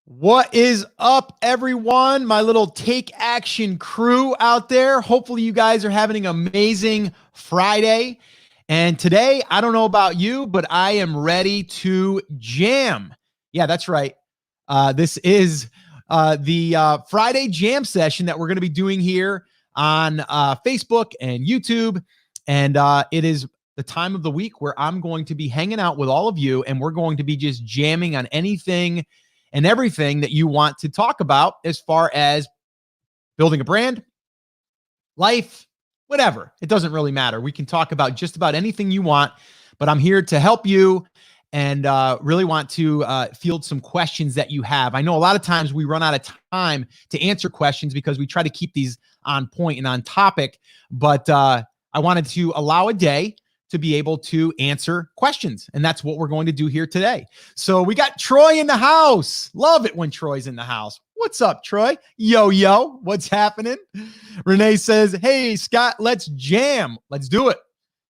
What is up, everyone? My little take action crew out there. Hopefully you guys are having an amazing Friday. And today, I don't know about you, but I am ready to jam. Yeah, that's right. This is the Friday jam session that we're going to be doing here on Facebook and YouTube. And it is the time of the week where I'm going to be hanging out with all of you, and we're going to be just jamming on anything and everything that you want to talk about as far as building a brand, life, whatever. It doesn't really matter. We can talk about just about anything you want, but I'm here to help you and really want to field some questions that you have. I know a lot of times we run out of time to answer questions because we try to keep these on point and on topic, but I wanted to allow a day to be able to answer questions. And that's what we're going to do here today. So we got Troy in the house. Love it when Troy's in the house. What's up, Troy? Yo, what's happening? Renee says, hey, Scott, let's jam. Let's do it.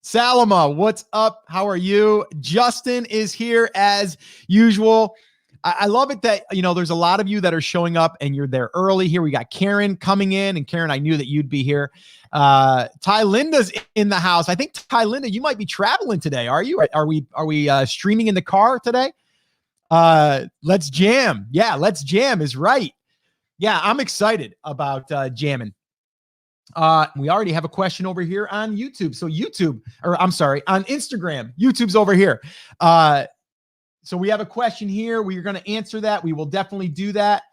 Salama, what's up? How are you? Justin is here as usual. I love it that, there's a lot of you that are showing up and you're there early here. We got Karen coming in, and Karen, I knew that you'd be here. Ty Linda's in the house. I think Ty Linda, you might be traveling today. Are you? Are we streaming in the car today? Let's jam. Yeah, let's jam is right. Yeah, I'm excited about jamming. We already have a question over here on YouTube. So on Instagram. YouTube's over here. So we have a question here. We are going to answer that. We will definitely do that.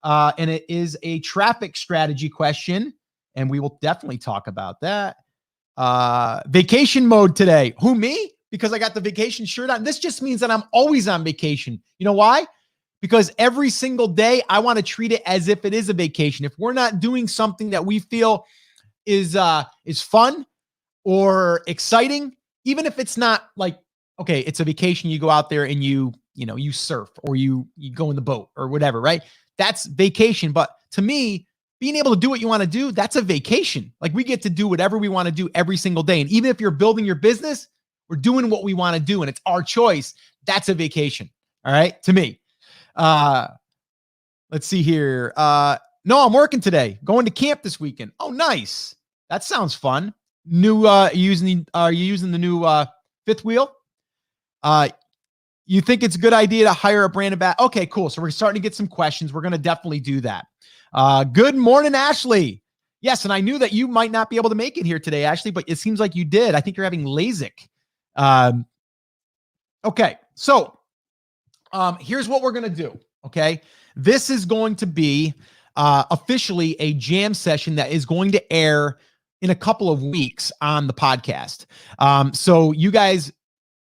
And it is a traffic strategy question, and we will definitely talk about that. Vacation mode today. Who, me? Because I got the vacation shirt on. This just means that I'm always on vacation. You know why? Because every single day I want to treat it as if it is a vacation. If we're not doing something that we feel is fun or exciting, even if it's not like, okay, it's a vacation, you go out there and you surf or you go in the boat or whatever, right? That's vacation. But to me, being able to do what you want to do, that's a vacation. Like, we get to do whatever we want to do every single day. And even if you're building your business, we're doing what we want to do and it's our choice. That's a vacation. All right. To me. Let's see here. No, I'm working today. Going to camp this weekend. Oh, nice. That sounds fun. Are you using the new fifth wheel? You think it's a good idea to hire a brand ambassador? Okay, cool. So we're starting to get some questions. We're going to definitely do that. Good morning, Ashley. Yes, and I knew that you might not be able to make it here today, Ashley, but it seems like you did. I think you're having LASIK. Okay, so here's what we're going to do, okay? This is going to be officially a jam session that is going to air in a couple of weeks on the podcast. So you guys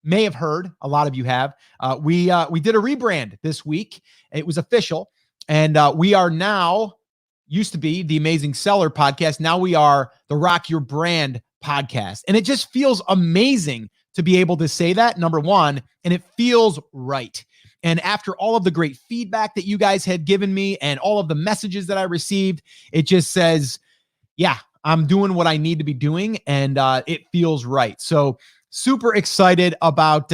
may have heard, a lot of you have, we did a rebrand this week. It was official. And we are now, used to be the Amazing Seller podcast. Now we are the Rock Your Brand podcast. And it just feels amazing to be able to say that, number one, and it feels right. And after all of the great feedback that you guys had given me and all of the messages that I received, it just says, yeah, I'm doing what I need to be doing. And it feels right. So super excited about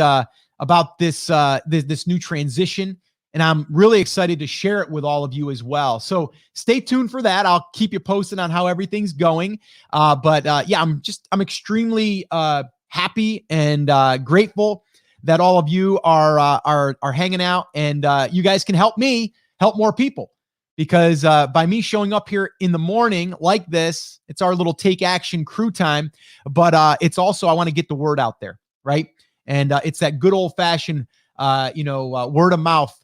this new transition, and I'm really excited to share it with all of you as well. So stay tuned for that. I'll keep you posted on how everything's going. Yeah, I'm extremely happy and grateful that all of you are hanging out, and you guys can help me help more people. Because by me showing up here in the morning like this, it's our little take action crew time, but it's also, I want to get the word out there, right? And it's that good old fashioned, word of mouth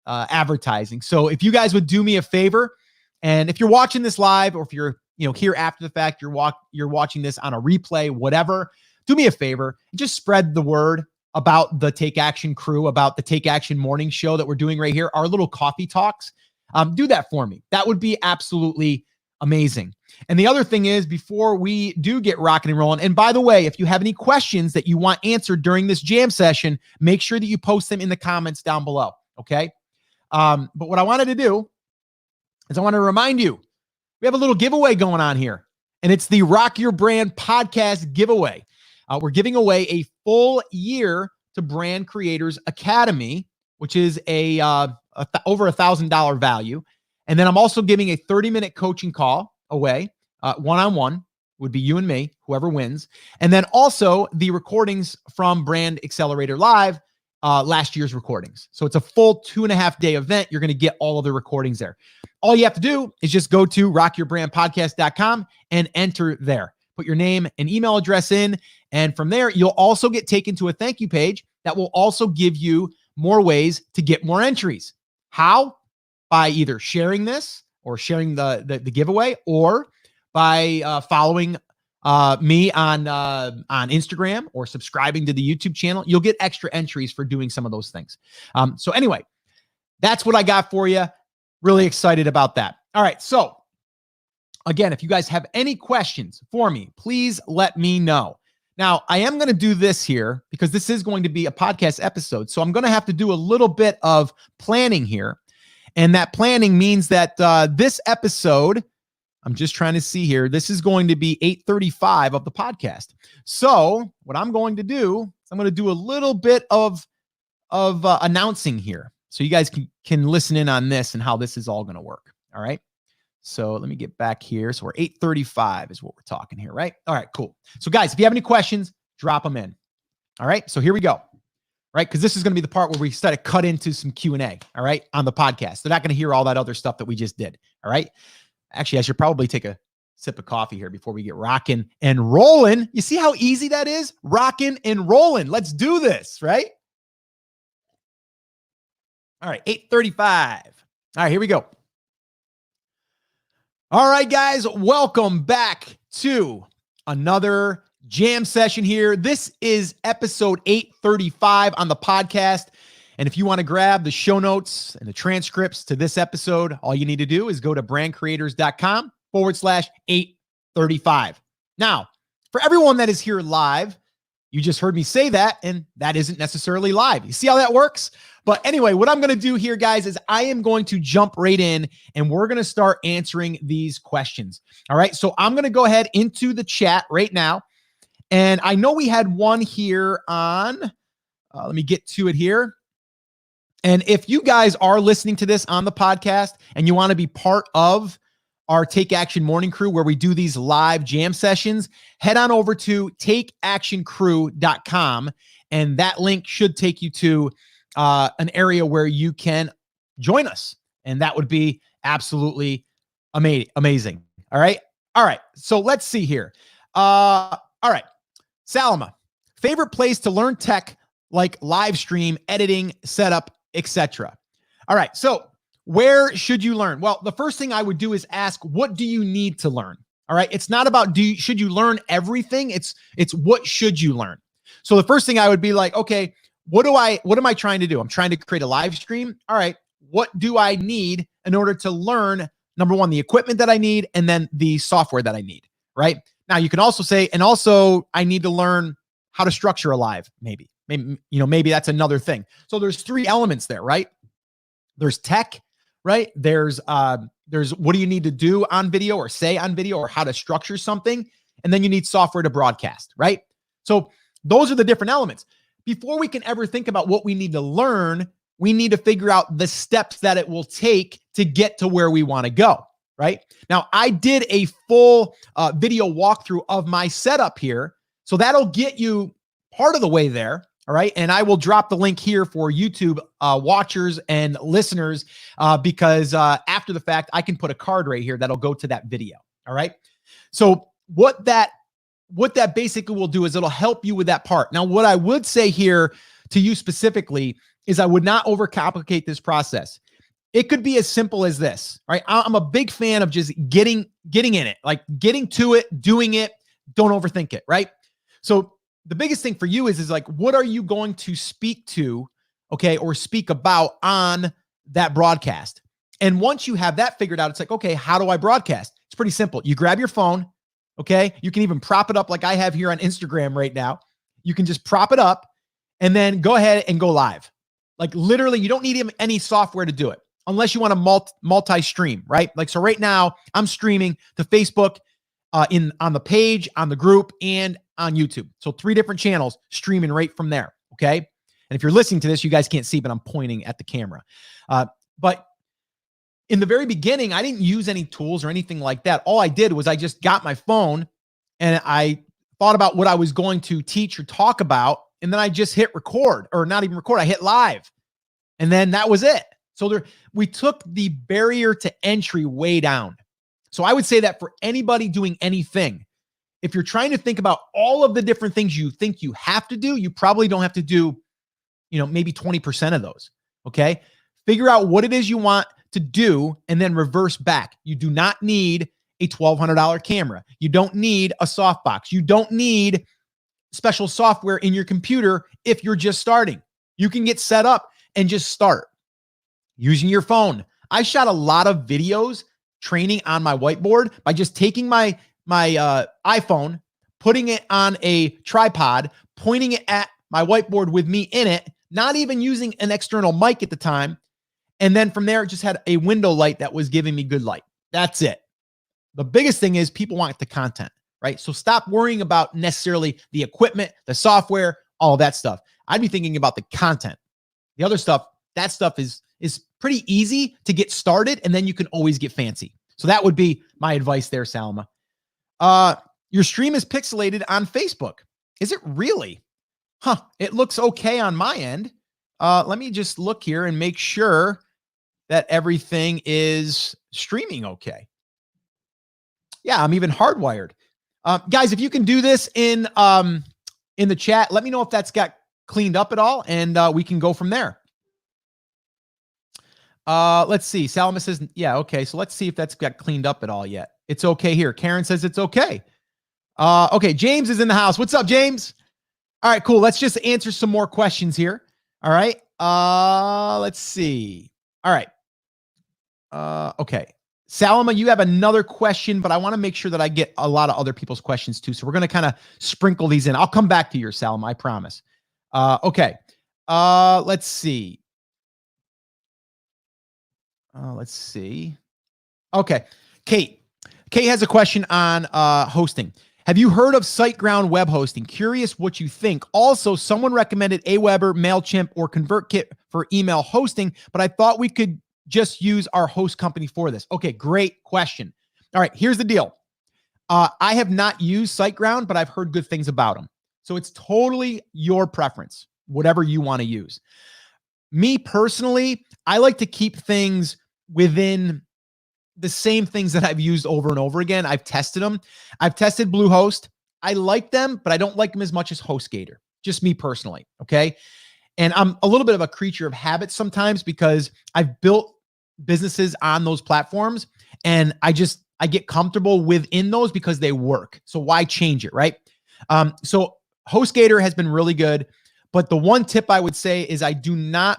advertising. So if you guys would do me a favor, and if you're watching this live, or if you're, here after the fact, you're watching this on a replay, whatever, do me a favor, just spread the word about the Take Action crew, about the Take Action morning show that we're doing right here, our little coffee talks. Do that for me. That would be absolutely amazing. And the other thing is, before we do get rocking and rolling, and by the way, if you have any questions that you want answered during this jam session, make sure that you post them in the comments down below. Okay. But what I wanted to do is I want to remind you, we have a little giveaway going on here, and it's the Rock Your Brand podcast giveaway. We're giving away a full year to Brand Creators Academy, which is a over $1,000 value. And then I'm also giving a 30-minute coaching call away, one-on-one, would be you and me, whoever wins. And then also the recordings from Brand Accelerator Live, last year's recordings. So it's a full 2.5-day event. You're going to get all of the recordings there. All you have to do is just go to rockyourbrandpodcast.com and enter there. Put your name and email address in. And from there, you'll also get taken to a thank you page that will also give you more ways to get more entries. How? By either sharing this or sharing the giveaway, or by following me on Instagram or subscribing to the YouTube channel. You'll get extra entries for doing some of those things. So anyway, that's what I got for you. Really excited about that. All right. So again, if you guys have any questions for me, please let me know. Now, I am going to do this here because this is going to be a podcast episode. So I'm going to have to do a little bit of planning here. And that planning means that this episode, I'm just trying to see here, this is going to be 8:35 of the podcast. So what I'm going to do is I'm going to do a little bit of announcing here so you guys can listen in on this and how this is all going to work. All right. So let me get back here. So we're 8:35 is what we're talking here, right? All right, cool. So guys, if you have any questions, drop them in. All right. So here we go. Right? Because this is going to be the part where we start to cut into some Q&A, all right, on the podcast. They're not going to hear all that other stuff that we just did, all right? Actually, I should probably take a sip of coffee here before we get rocking and rolling. You see how easy that is? Rocking and rolling. Let's do this, right? All right, 8:35. All right, here we go. All right, guys, welcome back to another jam session here. This is episode 835 on the podcast. And if you want to grab the show notes and the transcripts to this episode, all you need to do is go to brandcreators.com/835. Now, for everyone that is here live, you just heard me say that, and that isn't necessarily live. You see how that works? But anyway, what I'm going to do here, guys, is I am going to jump right in and we're going to start answering these questions. All right. So I'm going to go ahead into the chat right now. And I know we had one here on, let me get to it here. And if you guys are listening to this on the podcast and you want to be part of our Take Action Morning Crew where we do these live jam sessions, head on over to takeactioncrew.com. And that link should take you to an area where you can join us. And that would be absolutely amazing. All right. All right. So let's see here. All right. Salama, favorite place to learn tech like live stream, editing, setup, etc. All right. So where should you learn? Well, the first thing I would do is ask, what do you need to learn? All right. It's not about should you learn everything? It's what should you learn? So the first thing I would be like, okay, what am I trying to do? I'm trying to create a live stream. All right. What do I need in order to learn, number one, the equipment that I need, and then the software that I need, right? Now you can also say, and also I need to learn how to structure a live, maybe, maybe that's another thing. So there's 3 elements there, right? There's tech, right? There's what do you need to do on video or say on video or how to structure something. And then you need software to broadcast, right? So those are the different elements. Before we can ever think about what we need to learn, we need to figure out the steps that it will take to get to where we want to go, right? Now, I did a full video walkthrough of my setup here. So that'll get you part of the way there, all right? And I will drop the link here for YouTube watchers and listeners because after the fact, I can put a card right here that'll go to that video, all right? So what that basically will do is it'll help you with that part. Now, what I would say here to you specifically is I would not overcomplicate this process. It could be as simple as this, right? I'm a big fan of just getting in it, like getting to it, doing it. Don't overthink it, right? So the biggest thing for you is like, what are you going to speak to, okay, or speak about on that broadcast? And once you have that figured out, it's like, okay, how do I broadcast? It's pretty simple. You grab your phone, okay? You can even prop it up like I have here on Instagram right now. You can just prop it up and then go ahead and go live. Like literally, you don't need any software to do it unless you want to multi-stream, right? Like, so right now I'm streaming to Facebook on the page, on the group, and on YouTube. So 3 different channels streaming right from there, okay? And if you're listening to this, you guys can't see, but I'm pointing at the camera. But in the very beginning, I didn't use any tools or anything like that. All I did was I just got my phone and I thought about what I was going to teach or talk about. And then I just hit record, or not even record. I hit live. And then that was it. So we took the barrier to entry way down. So I would say that for anybody doing anything, if you're trying to think about all of the different things you think you have to do, you probably don't have to do, maybe 20% of those. Okay. Figure out what it is you want to do and then reverse back. You do not need a $1,200 camera. You don't need a softbox. You don't need special software in your computer if you're just starting. You can get set up and just start using your phone. I shot a lot of videos training on my whiteboard by just taking my iPhone, putting it on a tripod, pointing it at my whiteboard with me in it, not even using an external mic at the time. And then from there, it just had a window light that was giving me good light. That's it. The biggest thing is people want the content, right? So stop worrying about necessarily the equipment, the software, all of that stuff. I'd be thinking about the content. The other stuff, that stuff is pretty easy to get started, and then you can always get fancy. So that would be my advice there, Salma. Your stream is pixelated on Facebook. Is it really? Huh. It looks okay on my end. Let me just look here and make sure that everything is streaming okay. Yeah, I'm even hardwired. Guys, if you can do this in the chat, let me know if that's got cleaned up at all, and we can go from there. Let's see. Salma says, yeah, okay. So let's see if that's got cleaned up at all yet. It's okay here. Karen says it's okay. Okay, James is in the house. What's up, James? All right, cool. Let's just answer some more questions here. All right. Let's see. All right. Okay. Salma, you have another question, but I want to make sure that I get a lot of other people's questions too. So we're going to kind of sprinkle these in. I'll come back to yours, Salma, I promise. Okay. Let's see. Let's see. Okay. Kate has a question on hosting. Have you heard of SiteGround web hosting? Curious what you think. Also, someone recommended Aweber, MailChimp, or ConvertKit for email hosting, but I thought we could just use our host company for this. Okay, great question. All right, here's the deal. I have not used SiteGround, but I've heard good things about them. So it's totally your preference, whatever you want to use. Me personally, I like to keep things within the same things that I've used over and over again. I've tested them. I've tested Bluehost. I like them, but I don't like them as much as HostGator. Just me personally, okay? And I'm a little bit of a creature of habit sometimes because I've built businesses on those platforms, and I get comfortable within those because they work. So why change it, right? So HostGator has been really good, but the one tip I would say is I do not,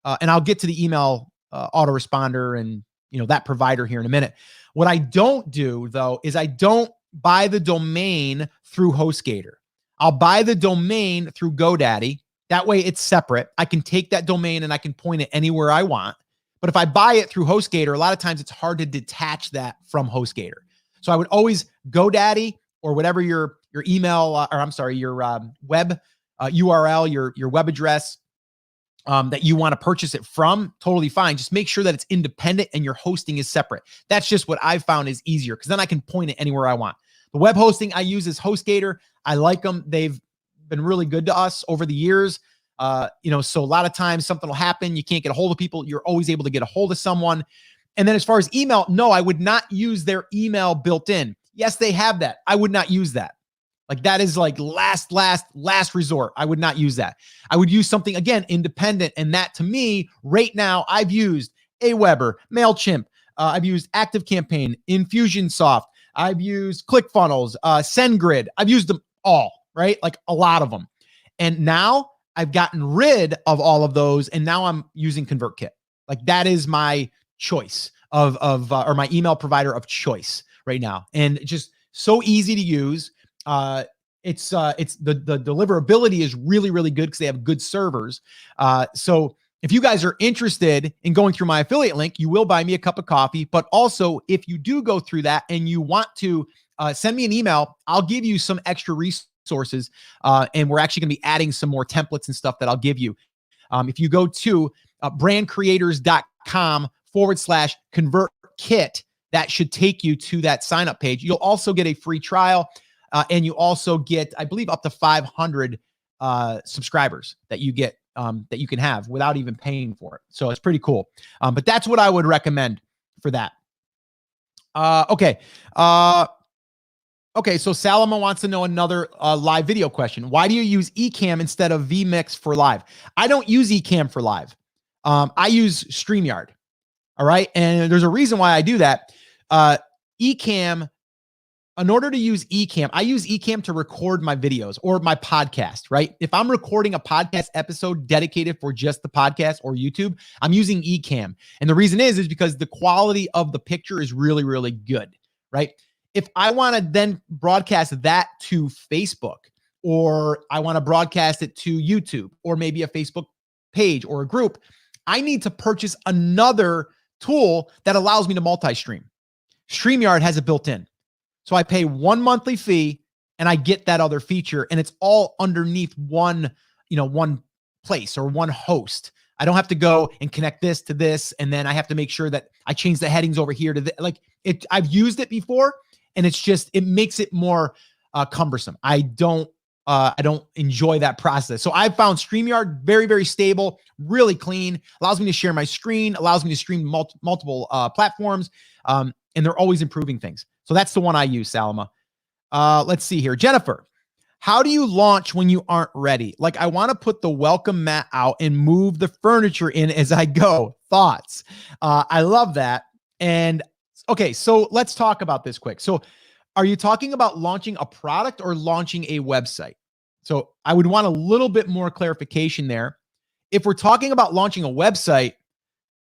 and I'll get to the email autoresponder and that provider here in a minute. What I don't do though is I don't buy the domain through HostGator. I'll buy the domain through GoDaddy. That way it's separate. I can take that domain and I can point it anywhere I want. But if I buy it through HostGator, a lot of times it's hard to detach that from HostGator. So I would always GoDaddy or whatever your email, your web URL, your web address that you want to purchase it from, totally fine. Just make sure that it's independent and your hosting is separate. That's just what I've found is easier because then I can point it anywhere I want. The web hosting I use is HostGator. I like them. They've been really good to us over the years. So a lot of times something will happen. You can't get a hold of people. You're always able to get a hold of someone. And then as far as email, no, I would not use their email built in. Yes, they have that. I would not use that. Like that is like last resort. I would not use that. I would use something, again, independent. And that to me, right now, I've used Aweber, MailChimp. I've used ActiveCampaign, Infusionsoft. I've used ClickFunnels, SendGrid. I've used them all, right? Like a lot of them. And now I've gotten rid of all of those. And now I'm using ConvertKit. Like that is my choice or my email provider of choice right now. And just so easy to use. It's the deliverability is really, really good because they have good servers. So if you guys are interested in going through my affiliate link, you will buy me a cup of coffee. But also if you do go through that and you want to send me an email, I'll give you some extra resources. And we're actually going to be adding some more templates and stuff that I'll give you. If you go to brandcreators.com, youtube.com/convert kit. That should take you to that sign up page. You'll also get a free trial, and you also get, I believe, up to 500 subscribers that you get, that you can have without even paying for it. So it's pretty cool. But that's what I would recommend for that. Okay. Okay, so Salama wants to know another live video question. Why do you use Ecamm instead of vMix for live? I don't use Ecamm for live. I use StreamYard. All right, and there's a reason why I do that. Ecamm, in order to use Ecamm, I use Ecamm to record my videos or my podcast, right? If I'm recording a podcast episode dedicated for just the podcast or YouTube, I'm using Ecamm. And the reason is because the quality of the picture is really, really good, right? If I want to then broadcast that to Facebook, or I want to broadcast it to YouTube, or maybe a Facebook page or a group, I need to purchase another tool that allows me to multi-stream. StreamYard has it built in. So I pay one monthly fee and I get that other feature, and it's all underneath one place or one host. I don't have to go and connect this to this, and then I have to make sure that I change the headings over here to the, I've used it before, and it makes it more cumbersome. I don't enjoy that process. So I've found StreamYard very, very stable, really clean, allows me to share my screen, allows me to stream multiple platforms, and they're always improving things. So that's the one I use, Salama. Let's see here. Jennifer, how do you launch when you aren't ready? Like, I want to put the welcome mat out and move the furniture in as I go. Thoughts? I love that. And okay, so let's talk about this quick. So are you talking about launching a product or launching a website? So I would want a little bit more clarification there. If we're talking about launching a website,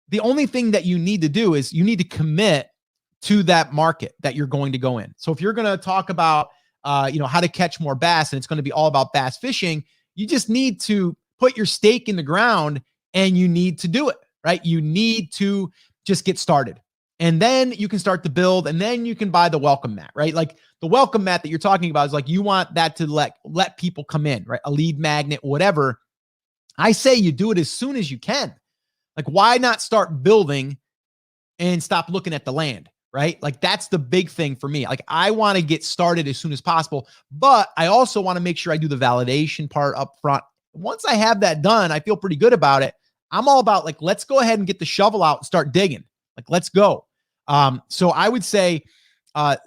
the only thing that you need to do is you need to commit to that market that you're going to go in. So if you're going to talk about, how to catch more bass, and it's going to be all about bass fishing, you just need to put your stake in the ground and you need to do it, right? You need to just get started. And then you can start to build, and then you can buy the welcome mat, right? Like the welcome mat that you're talking about is like, you want that to let people come in, right? A lead magnet, whatever. I say you do it as soon as you can. Like, why not start building and stop looking at the land, right? Like, that's the big thing for me. Like, I want to get started as soon as possible, but I also want to make sure I do the validation part up front. Once I have that done, I feel pretty good about it. I'm all about like, let's go ahead and get the shovel out and start digging. Like, let's go. So I would say, if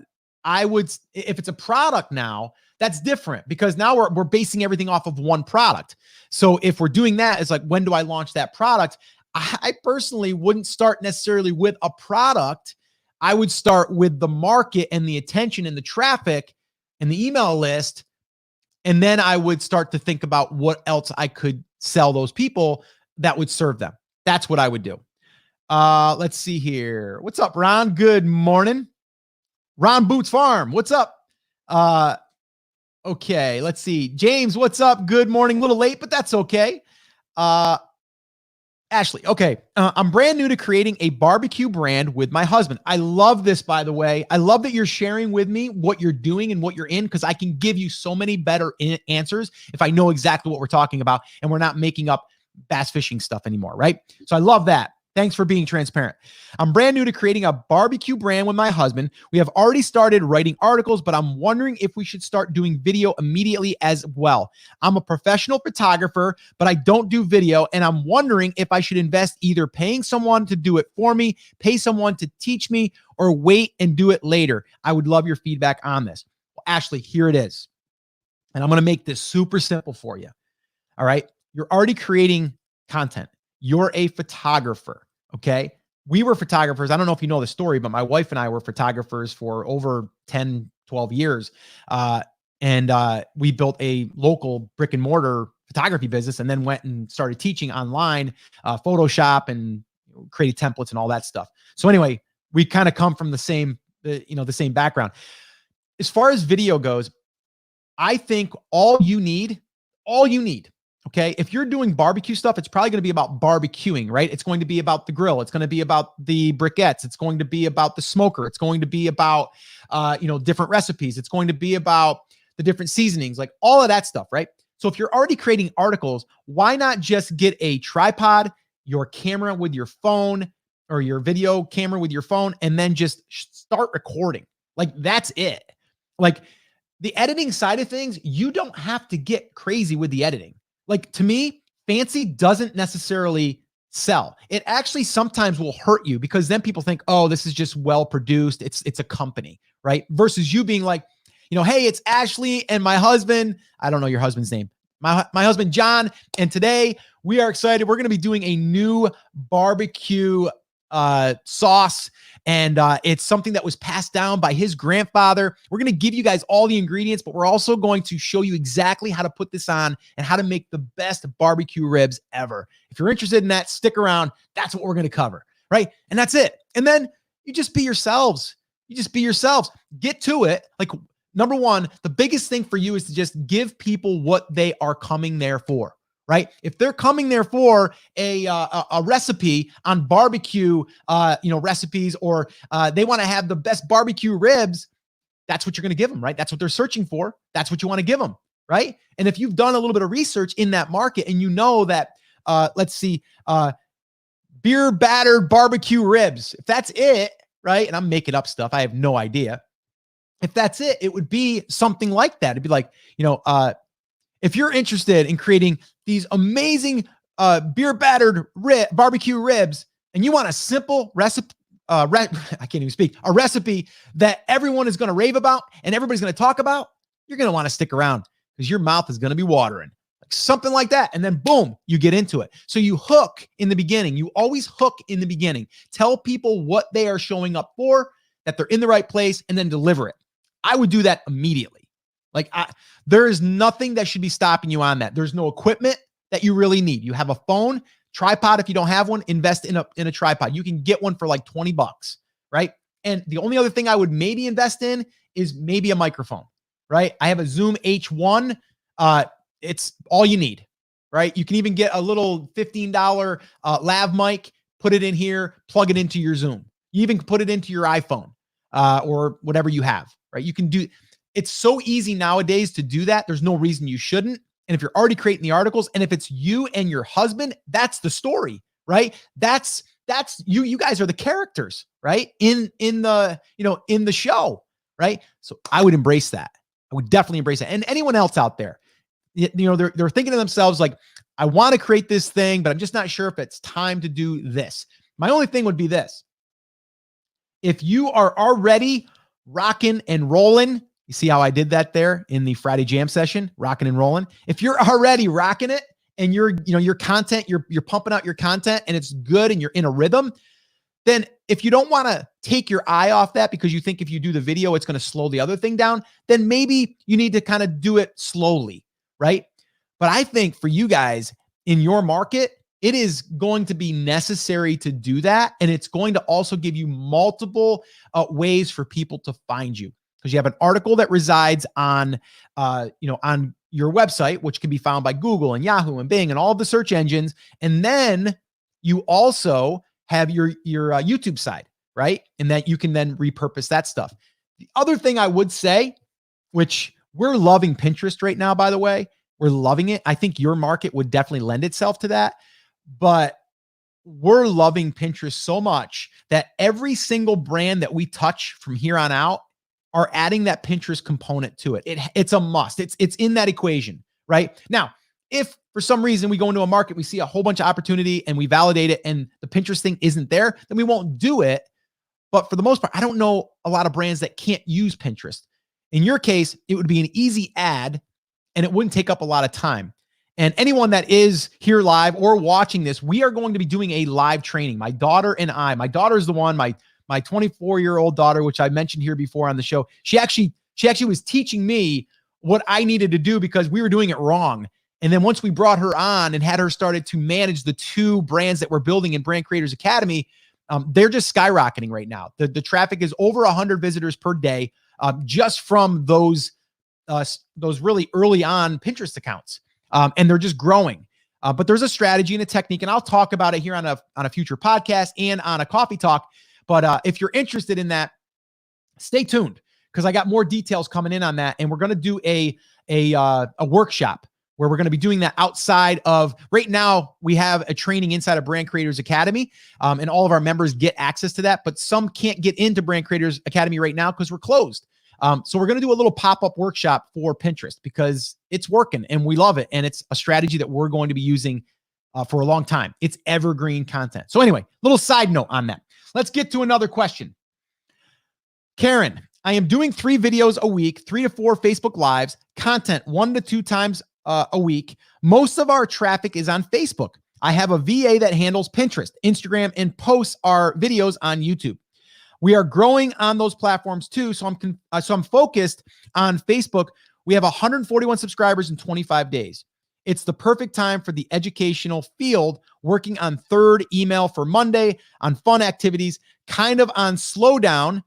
it's a product now, that's different, because now we're basing everything off of one product. So if we're doing that, it's like, when do I launch that product? I personally wouldn't start necessarily with a product. I would start with the market and the attention and the traffic and the email list. And then I would start to think about what else I could sell those people that would serve them. That's what I would do. Let's see here. What's up, Ron? Good morning. Ron Boots Farm. What's up? Okay, let's see. James, what's up? Good morning. A little late, but that's okay. Ashley, okay. I'm brand new to creating a barbecue brand with my husband. I love this, by the way. I love that you're sharing with me what you're doing and what you're in, because I can give you so many better answers if I know exactly what we're talking about and we're not making up bass fishing stuff anymore, right? So I love that. Thanks for being transparent. I'm brand new to creating a barbecue brand with my husband. We have already started writing articles, but I'm wondering if we should start doing video immediately as well. I'm a professional photographer, but I don't do video, and I'm wondering if I should invest either paying someone to do it for me, pay someone to teach me, or wait and do it later. I would love your feedback on this. Well, Ashley, here it is. And I'm going to make this super simple for you. All right. You're already creating content. You're a photographer. Okay. We were photographers. I don't know if you know the story, but my wife and I were photographers for over 10, 12 years. And we built a local brick and mortar photography business, and then went and started teaching online, Photoshop, and created templates and all that stuff. So anyway, we kind of come from the same background. As far as video goes, I think all you need, okay, if you're doing barbecue stuff, it's probably going to be about barbecuing, right? It's going to be about the grill. It's going to be about the briquettes. It's going to be about the smoker. It's going to be about, different recipes. It's going to be about the different seasonings, like all of that stuff, right? So if you're already creating articles, why not just get a tripod, your camera with your phone, or your video camera with your phone, and then just start recording. Like, that's it. Like, the editing side of things, you don't have to get crazy with the editing. Like, to me, fancy doesn't necessarily sell. It actually sometimes will hurt you, because then people think, oh, this is just well produced. It's a company, right? Versus you being like, hey, it's Ashley and my husband. I don't know your husband's name. My husband, John. And today we are excited. We're going to be doing a new barbecue sauce. And it's something that was passed down by his grandfather. We're going to give you guys all the ingredients, but we're also going to show you exactly how to put this on and how to make the best barbecue ribs ever. If you're interested in that, stick around. That's what we're going to cover, right? And that's it. And then you just be yourselves. Get to it. Like, number one, the biggest thing for you is to just give people what they are coming there for. Right? If they're coming there for a recipe on barbecue, recipes, or they want to have the best barbecue ribs, that's what you're going to give them, right? That's what they're searching for. That's what you want to give them, right? And if you've done a little bit of research in that market and you know that, beer battered barbecue ribs, if that's it, right? And I'm making up stuff. I have no idea. If that's it, it would be something like that. It'd be like, if you're interested in creating these amazing beer battered barbecue ribs, and you want a simple recipe, I can't even speak, a recipe that everyone is going to rave about and everybody's going to talk about, you're going to want to stick around, because your mouth is going to be watering. Like something like that. And then boom, you get into it. So you hook in the beginning. You always hook in the beginning. Tell people what they are showing up for, that they're in the right place, and then deliver it. I would do that immediately. Like, there is nothing that should be stopping you on that. There's no equipment that you really need. You have a phone, tripod. If you don't have one, invest in a tripod. You can get one for like $20, right? And the only other thing I would maybe invest in is maybe a microphone, right? I have a Zoom H1. It's all you need, right? You can even get a little $15 lav mic, put it in here, plug it into your Zoom. You even put it into your iPhone or whatever you have, right? You can do. It's so easy nowadays to do that. There's no reason you shouldn't. And if you're already creating the articles, and if it's you and your husband, that's the story, right? That's you. You guys are the characters, right? In the show, right? So I would embrace that. I would definitely embrace that. And anyone else out there, they're thinking to themselves like, I want to create this thing, but I'm just not sure if it's time to do this. My only thing would be this: if you are already rocking and rolling. You see how I did that there in the Friday Jam session, rocking and rolling. If you're already rocking it and your content, you're pumping out your content and it's good and you're in a rhythm, then if you don't want to take your eye off that because you think if you do the video, it's going to slow the other thing down, then maybe you need to kind of do it slowly, right? But I think for you guys in your market, it is going to be necessary to do that. And it's going to also give you multiple ways for people to find you. Because you have an article that resides on your website, which can be found by Google and Yahoo and Bing and all of the search engines. And then you also have your YouTube side, right? And that you can then repurpose that stuff. The other thing I would say, which we're loving Pinterest right now, by the way, we're loving it. I think your market would definitely lend itself to that. But we're loving Pinterest so much that every single brand that we touch from here on out are adding that Pinterest component to it. It's a must. It's in that equation, right? Now, if for some reason we go into a market, we see a whole bunch of opportunity and we validate it and the Pinterest thing isn't there, then we won't do it. But for the most part, I don't know a lot of brands that can't use Pinterest. In your case, it would be an easy ad and it wouldn't take up a lot of time. And anyone that is here live or watching this, we are going to be doing a live training. My daughter and I, my daughter is the one, my 24-year-old daughter, which I mentioned here before on the show, she actually was teaching me what I needed to do because we were doing it wrong. And then once we brought her on and had her started to manage the 2 brands that we're building in Brand Creators Academy, they're just skyrocketing right now. The traffic is over 100 visitors per day just from those really early on Pinterest accounts. And they're just growing. But there's a strategy and a technique, and I'll talk about it here on a future podcast and on a coffee talk. But if you're interested in that, stay tuned because I got more details coming in on that. And we're going to do a workshop where we're going to be doing that outside of, right now, we have a training inside of Brand Creators Academy, and all of our members get access to that, but some can't get into Brand Creators Academy right now because we're closed. So we're going to do a little pop-up workshop for Pinterest because it's working and we love it. And it's a strategy that we're going to be using for a long time. It's evergreen content. So anyway, little side note on that. Let's get to another question. Karen, I am doing 3 videos a week, 3 to 4 Facebook Lives, content 1 to 2 times a week. Most of our traffic is on Facebook. I have a VA that handles Pinterest, Instagram, and posts our videos on YouTube. We are growing on those platforms too. So I'm focused on Facebook. We have 141 subscribers in 25 days. It's the perfect time for the educational field, working on 3rd email for Monday, on fun activities, kind of on slowdown.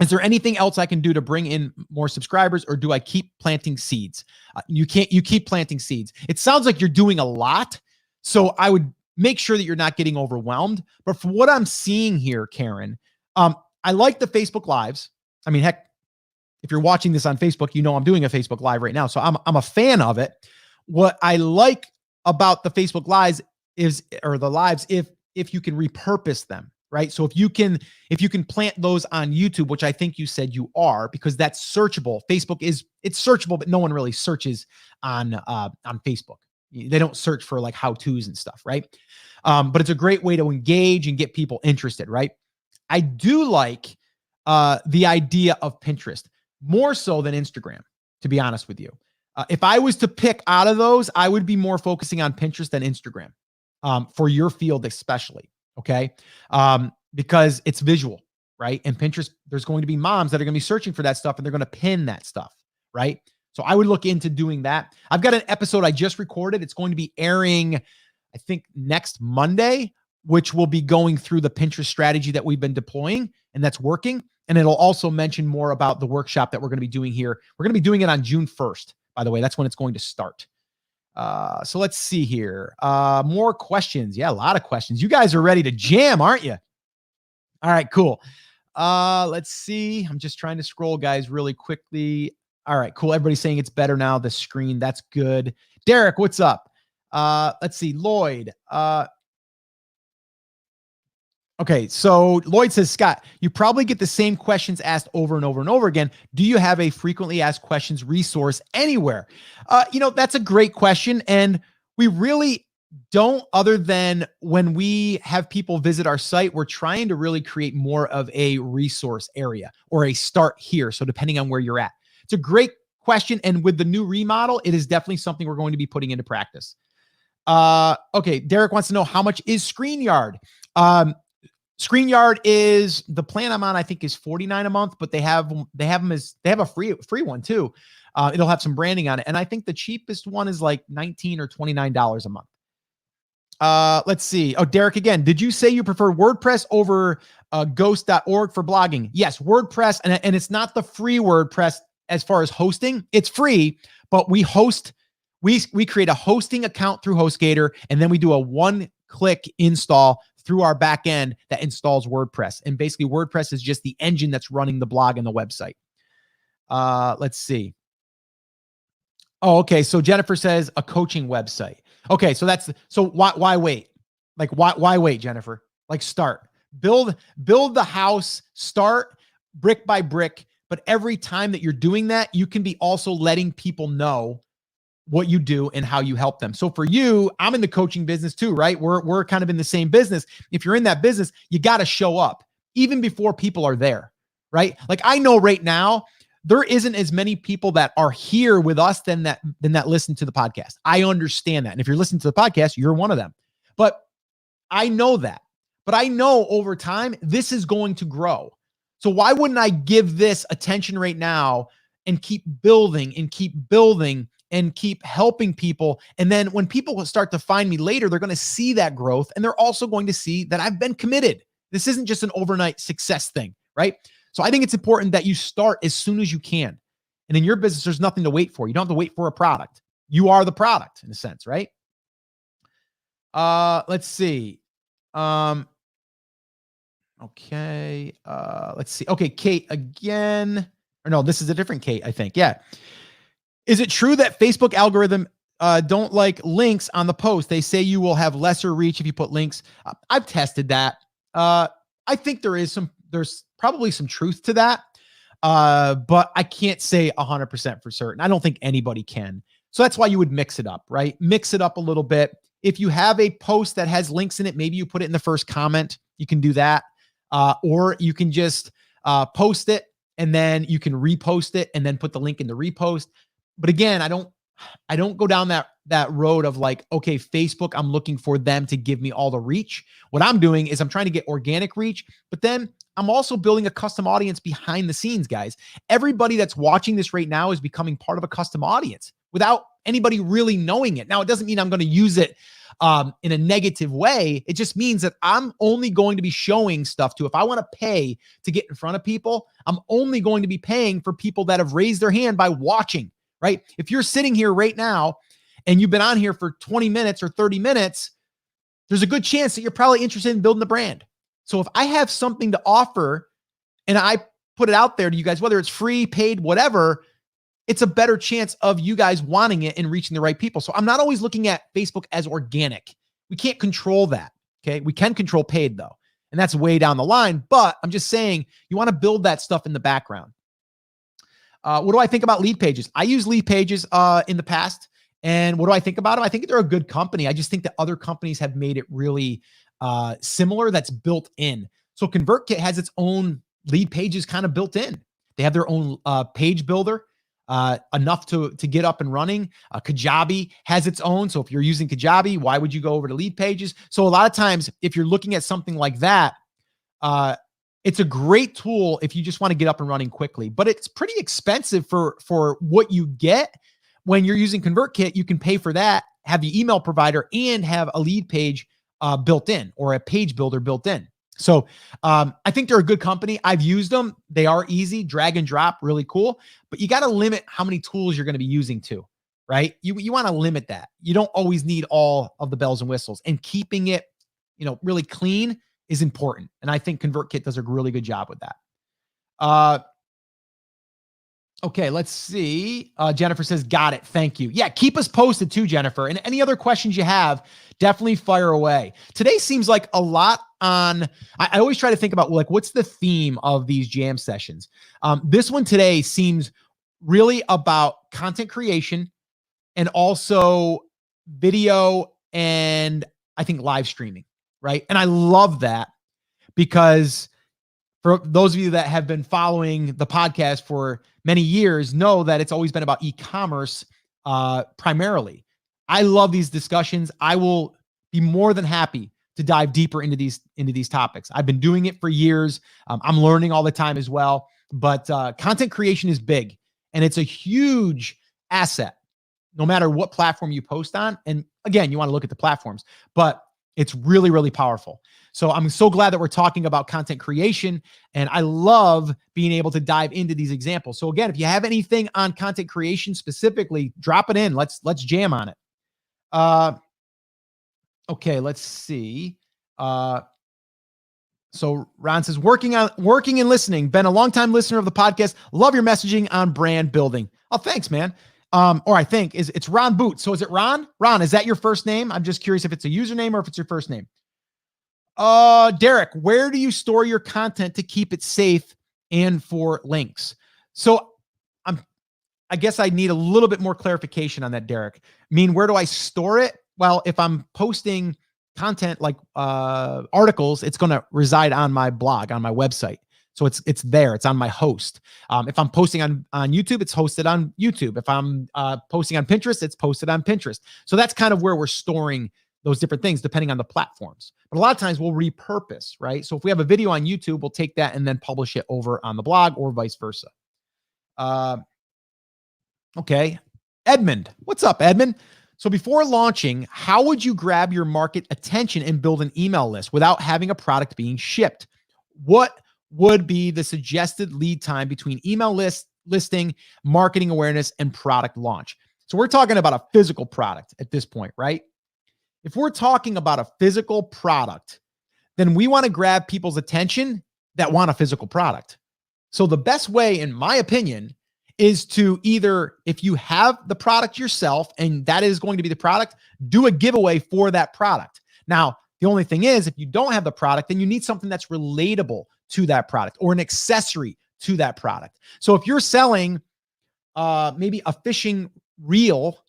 Is there anything else I can do to bring in more subscribers, or do I keep planting seeds? You keep planting seeds. It sounds like you're doing a lot. So I would make sure that you're not getting overwhelmed. But from what I'm seeing here, Karen, I like the Facebook Lives. I mean, heck, if you're watching this on Facebook, you know I'm doing a Facebook Live right now. So I'm a fan of it. What I like about the Facebook Lives is, or the lives, if you can repurpose them, right? So if you can plant those on YouTube, which I think you said you are, because that's searchable. Facebook it's searchable, but no one really searches on Facebook. They don't search for like how-tos and stuff, right? But it's a great way to engage and get people interested, right? I do like the idea of Pinterest more so than Instagram, to be honest with you. If I was to pick out of those, I would be more focusing on Pinterest than Instagram, for your field especially, okay? Because it's visual, right? And Pinterest, there's going to be moms that are going to be searching for that stuff, and they're going to pin that stuff, right? So I would look into doing that. I've got an episode I just recorded. It's going to be airing, I think, next Monday, which will be going through the Pinterest strategy that we've been deploying and that's working. And it'll also mention more about the workshop that we're going to be doing here. We're going to be doing it on June 1st, by the way. That's when it's going to start. So let's see here. More questions. Yeah, a lot of questions. You guys are ready to jam, aren't you? All right, cool. Let's see. I'm just trying to scroll, guys, really quickly. All right, cool. Everybody's saying it's better now, the screen. That's good. Derek, what's up? Let's see. Lloyd. Okay, so Lloyd says, Scott, you probably get the same questions asked over and over and over again. Do you have a frequently asked questions resource anywhere? That's a great question. And we really don't, other than when we have people visit our site. We're trying to really create more of a resource area or a start here. So depending on where you're at. It's a great question. And with the new remodel, it is definitely something we're going to be putting into practice. Okay, Derek wants to know, how much is StreamYard? StreamYard is the plan I'm on, I think, is $49 a month, but they have a free one too. It'll have some branding on it. And I think the cheapest one is like $19 or $29 a month. Let's see. Oh, Derek again. Did you say you prefer WordPress over ghost.org for blogging? Yes, WordPress. And it's not the free WordPress as far as hosting. It's free, but we create a hosting account through HostGator, and then we do a one-click install through our back end that installs WordPress. And basically WordPress is just the engine that's running the blog and the website. Let's see. Oh, okay. So Jennifer says a coaching website. Okay. So why wait? Like, why wait, Jennifer? Like, start, build the house, start brick by brick. But every time that you're doing that, you can be also letting people know what you do and how you help them. So for you, I'm in the coaching business too, right? We're kind of in the same business. If you're in that business, you got to show up even before people are there, right? Like, I know right now, there isn't as many people that are here with us than that listen to the podcast. I understand that. And if you're listening to the podcast, you're one of them. But I know that. But I know over time, this is going to grow. So why wouldn't I give this attention right now and keep building and keep helping people? And then when people start to find me later, they're going to see that growth, and they're also going to see that I've been committed. This isn't just an overnight success thing, right? So I think it's important that you start as soon as you can. And in your business, there's nothing to wait for. You don't have to wait for a product. You are the product in a sense, right? Let's see. Okay. Let's see. Okay. Kate again, or no, this is a different Kate, I think. Yeah. Is it true that Facebook algorithm don't like links on the post? They say you will have lesser reach if you put links. I've tested that. I think there's probably some truth to that. But I can't say 100% for certain. I don't think anybody can. So that's why you would mix it up, right? Mix it up a little bit. If you have a post that has links in it, maybe you put it in the first comment. You can do that. Or you can just post it and then you can repost it and then put the link in the repost. But again, I don't go down that road of like, okay, Facebook, I'm looking for them to give me all the reach. What I'm doing is I'm trying to get organic reach, but then I'm also building a custom audience behind the scenes, guys. Everybody that's watching this right now is becoming part of a custom audience without anybody really knowing it. Now, it doesn't mean I'm going to use it in a negative way. It just means that I'm only going to be showing stuff to, if I want to pay to get in front of people, I'm only going to be paying for people that have raised their hand by watching, right? If you're sitting here right now and you've been on here for 20 minutes or 30 minutes, there's a good chance that you're probably interested in building the brand. So if I have something to offer and I put it out there to you guys, whether it's free, paid, whatever, it's a better chance of you guys wanting it and reaching the right people. So I'm not always looking at Facebook as organic. We can't control that. Okay. We can control paid though. And that's way down the line, but I'm just saying you want to build that stuff in the background. What do I think about Lead Pages? I use Lead Pages in the past. And what do I think about them? I think they're a good company. I just think that other companies have made it really similar, that's built in. So ConvertKit has its own Lead Pages kind of built in. They have their own page builder, enough to get up and running. Kajabi has its own. So if you're using Kajabi, why would you go over to Lead Pages? So a lot of times, if you're looking at something like that, it's a great tool if you just want to get up and running quickly, but it's pretty expensive for what you get. When you're using ConvertKit, you can pay for that, have the email provider, and have a lead page built in, or a page builder built in. So I think they're a good company. I've used them. They are easy, drag and drop, really cool. But you got to limit how many tools you're going to be using too, right? You want to limit that. You don't always need all of the bells and whistles, and keeping it, really clean is important. And I think ConvertKit does a really good job with that. Okay, let's see. Jennifer says, got it. Thank you. Yeah, keep us posted too, Jennifer. And any other questions you have, definitely fire away. Today seems like a lot on, I always try to think about like, what's the theme of these jam sessions? This one today seems really about content creation and also video and I think live streaming, right? And I love that because for those of you that have been following the podcast for many years know that it's always been about e-commerce primarily. I love these discussions. I will be more than happy to dive deeper into these topics. I've been doing it for years. I'm learning all the time as well, but content creation is big and it's a huge asset no matter what platform you post on. And again, you want to look at the platforms, but it's really, really powerful. So I'm so glad that we're talking about content creation, and I love being able to dive into these examples. So again, if you have anything on content creation specifically, drop it in. Let's jam on it. Okay, let's see. So Ron says, working and listening. Been a longtime listener of the podcast. Love your messaging on brand building. Oh, thanks, man. Or I think it's Ron Boot. So is it Ron? Ron, is that your first name? I'm just curious if it's a username or if it's your first name. Derek, where do you store your content to keep it safe and for links? So I guess I need a little bit more clarification on that, Derek. I mean, where do I store it? Well, if I'm posting content like articles, it's going to reside on my blog, on my website. So it's there. It's on my host. If I'm posting on YouTube, it's hosted on YouTube. If I'm posting on Pinterest, it's posted on Pinterest. So that's kind of where we're storing those different things depending on the platforms. But a lot of times we'll repurpose, right? So if we have a video on YouTube, we'll take that and then publish it over on the blog or vice versa. Okay. Edmund, what's up, Edmund? So before launching, how would you grab your market attention and build an email list without having a product being shipped? What would be the suggested lead time between email listing, marketing awareness, and product launch? So we're talking about a physical product at this point, right? If we're talking about a physical product, then we want to grab people's attention that want a physical product. So the best way, in my opinion, is to either, if you have the product yourself and that is going to be the product, do a giveaway for that product. Now, the only thing is, if you don't have the product, then you need something that's relatable to that product or an accessory to that product. So if you're selling maybe a fishing reel,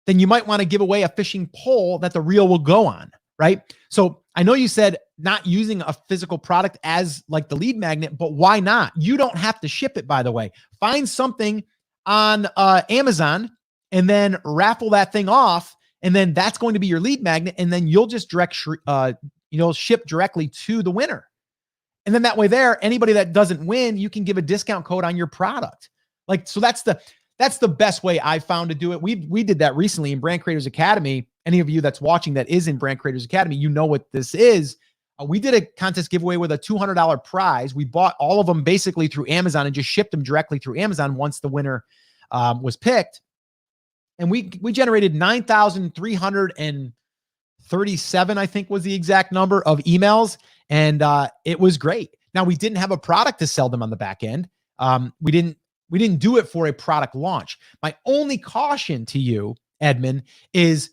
then you might want to give away a fishing pole that the reel will go on, right? So I know you said not using a physical product as like the lead magnet, but why not? You don't have to ship it, by the way. Find something on Amazon and then raffle that thing off, and then that's going to be your lead magnet, and then you'll just ship directly to the winner. And then that way there, anybody that doesn't win, you can give a discount code on your product. Like, so that's the best way I found to do it. We did that recently in Brand Creators Academy. Any of you that's watching that is in Brand Creators Academy, you know what this is. We did a contest giveaway with a $200 prize. We bought all of them basically through Amazon and just shipped them directly through Amazon once the winner was picked. And we generated 9,337, I think was the exact number of emails. And it was great. Now, we didn't have a product to sell them on the back end. We didn't do it for a product launch. My only caution to you, Edmund, is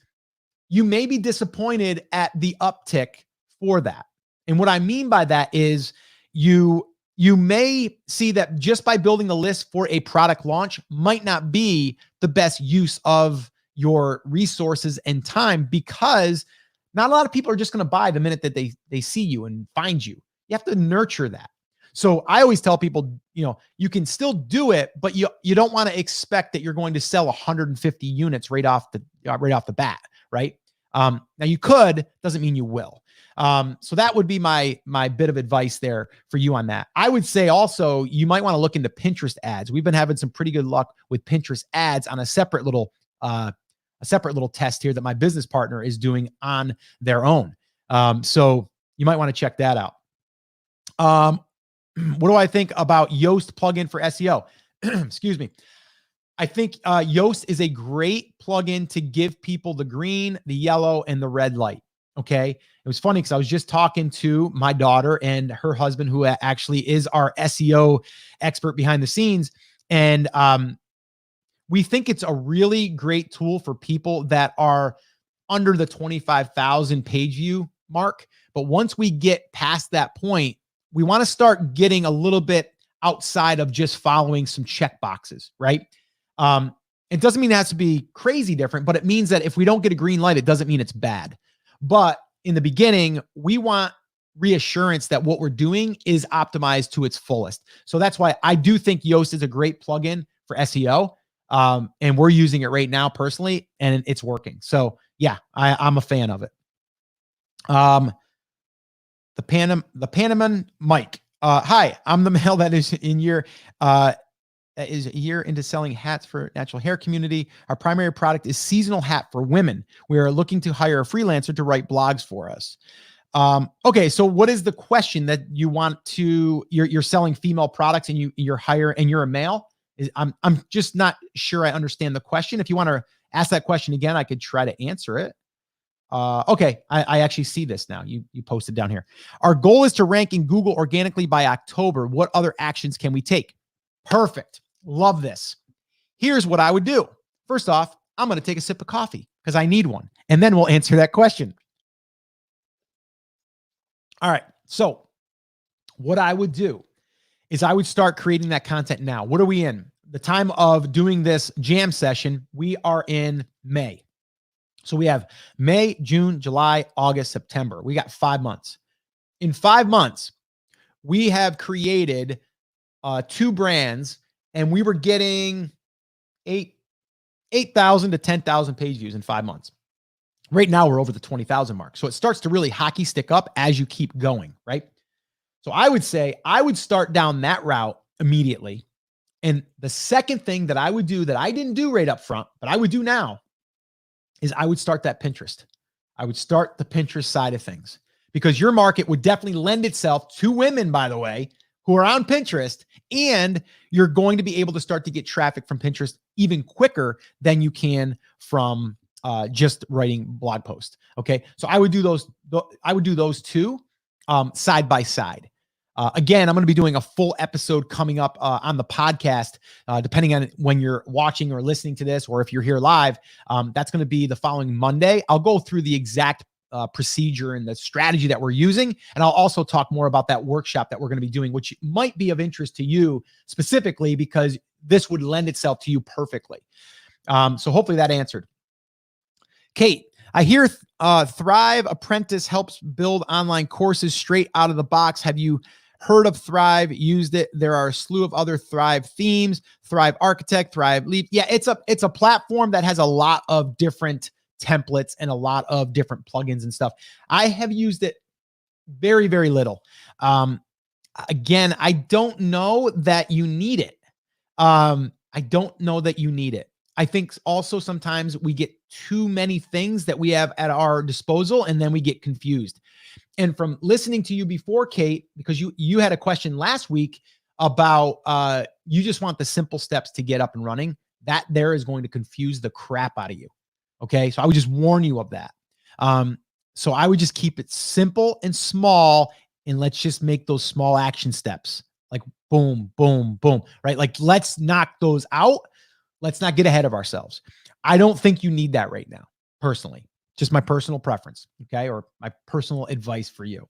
you may be disappointed at the uptick for that. And what I mean by that is you may see that just by building the list for a product launch might not be the best use of your resources and time, because not a lot of people are just going to buy the minute that they see you and find you. You have to nurture that. So I always tell people, you can still do it, but you don't want to expect that you're going to sell 150 units right off the bat, right? Now you could, doesn't mean you will. So that would be my bit of advice there for you on that. I would say also, you might want to look into Pinterest ads. We've been having some pretty good luck with Pinterest ads on a separate little test here that my business partner is doing on their own. So you might want to check that out. What do I think about Yoast plugin for SEO? Excuse me. I think Yoast is a great plugin to give people the green, the yellow, and the red light. Okay. It was funny because I was just talking to my daughter and her husband, who actually is our SEO expert behind the scenes. And we think it's a really great tool for people that are under the 25,000 page view mark. But once we get past that point, we want to start getting a little bit outside of just following some check boxes, right? It doesn't mean it has to be crazy different, but it means that if we don't get a green light, it doesn't mean it's bad. But in the beginning, we want reassurance that what we're doing is optimized to its fullest. So that's why I do think Yoast is a great plugin for SEO. And we're using it right now personally, and it's working. So yeah, I'm a fan of it. The Panaman Mike. Hi, I'm the male that is a year into selling hats for natural hair community. Our primary product is seasonal hat for women. We are looking to hire a freelancer to write blogs for us. Okay, so what is the question that you want to? You're selling female products and you're a male. I'm just not sure I understand the question. If you want to ask that question again, I could try to answer it. Okay, I actually see this now. You posted down here. Our goal is to rank in Google organically by October. What other actions can we take? Perfect. Love this. Here's what I would do. First off, I'm going to take a sip of coffee because I need one. And then we'll answer that question. All right. So what I would do is I would start creating that content now. What are we in? The time of doing this jam session, we are in May. So we have May, June, July, August, September. We got 5 months. In 5 months, we have created 2 brands, and we were getting 8,000 to 10,000 page views in 5 months. Right now, we're over the 20,000 mark. So it starts to really hockey stick up as you keep going, right? So I would say I would start down that route immediately. And the second thing that I would do that I didn't do right up front, but I would do now, is I would start that Pinterest. I would start the Pinterest side of things, because your market would definitely lend itself to women, by the way, who are on Pinterest, and you're going to be able to start to get traffic from Pinterest even quicker than you can from just writing blog posts. Okay. So I would do those. I would do those two side by side. Again, I'm going to be doing a full episode coming up on the podcast, depending on when you're watching or listening to this, or if you're here live. That's going to be the following Monday. I'll go through the exact procedure and the strategy that we're using. And I'll also talk more about that workshop that we're going to be doing, which might be of interest to you specifically, because this would lend itself to you perfectly. So hopefully that answered. Kate, I hear Thrive Apprentice helps build online courses straight out of the box. Have you heard of Thrive? Used it? There are a slew of other Thrive themes, Thrive Architect, Thrive Leap. Yeah, it's a platform that has a lot of different templates and a lot of different plugins and stuff. I have used it very, very little. Again, I don't know that you need it. I don't know that you need it. I think also sometimes we get too many things that we have at our disposal, and then we get confused. And from listening to you before, Kate, because you had a question last week about you just want the simple steps to get up and running, that there is going to confuse the crap out of you. Okay. So I would just warn you of that. So I would just keep it simple and small, and let's just make those small action steps. Like boom, boom, boom, right? Like let's knock those out. Let's not get ahead of ourselves. I don't think you need that right now, personally. Just my personal preference, okay? Or my personal advice for you.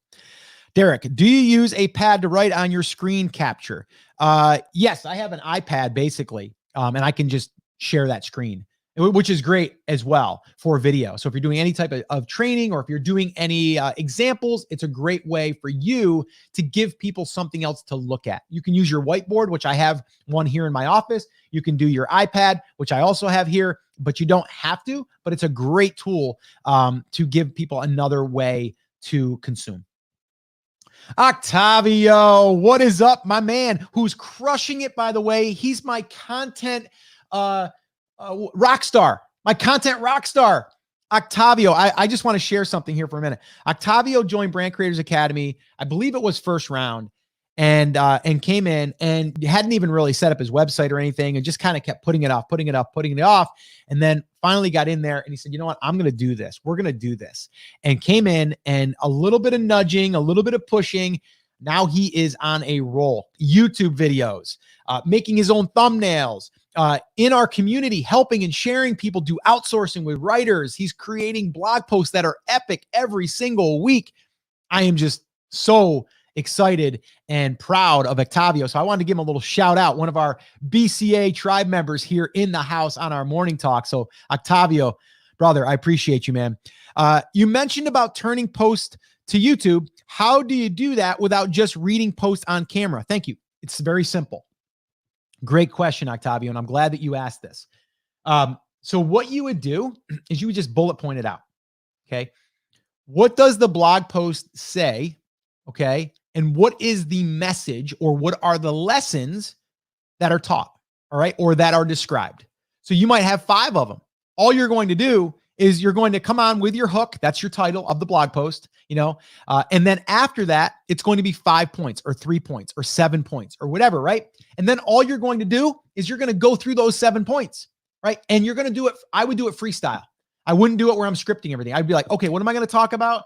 Derek, do you use a pad to write on your screen capture? Yes, I have an iPad basically, and I can just share that screen, which is great as well for video. So if you're doing any type of training, or if you're doing any examples, it's a great way for you to give people something else to look at. You can use your whiteboard, which I have one here in my office. You can do your iPad, which I also have here, but you don't have to, but it's a great tool to give people another way to consume. Octavio, what is up, my man, who's crushing it, by the way. He's my content rock star, my content rock star. Octavio, I just want to share something here for a minute. Octavio joined Brand Creators Academy. I believe it was first round, and came in and hadn't even really set up his website or anything, and just kind of kept putting it off. And then finally got in there and he said, you know what, I'm going to do this. We're going to do this. And came in, and a little bit of nudging, a little bit of pushing. Now he is on a roll. YouTube videos, making his own thumbnails, in our community, helping and sharing people do outsourcing with writers. He's creating blog posts that are epic every single week. I am just so excited and proud of Octavio. So I wanted to give him a little shout out, one of our BCA tribe members here in the house on our morning talk. So Octavio, brother, I appreciate you, man. You mentioned about turning posts to YouTube. How do you do that without just reading posts on camera? Thank you. It's very simple. Great question, Octavio, and I'm glad that you asked this. So what you would do is you would just bullet point it out, okay? What does the blog post say, okay? And what is the message, or what are the lessons that are taught, all right, or that are described? So you might have 5 of them. All you're going to do is you're going to come on with your hook. That's your title of the blog post, you know, and then after that, it's going to be 5 points or 3 points or 7 points or whatever, right? And then all you're going to do is you're going to go through those 7 points, right? And you're going to do it. I would do it freestyle. I wouldn't do it where I'm scripting everything. I'd be like, okay, what am I going to talk about?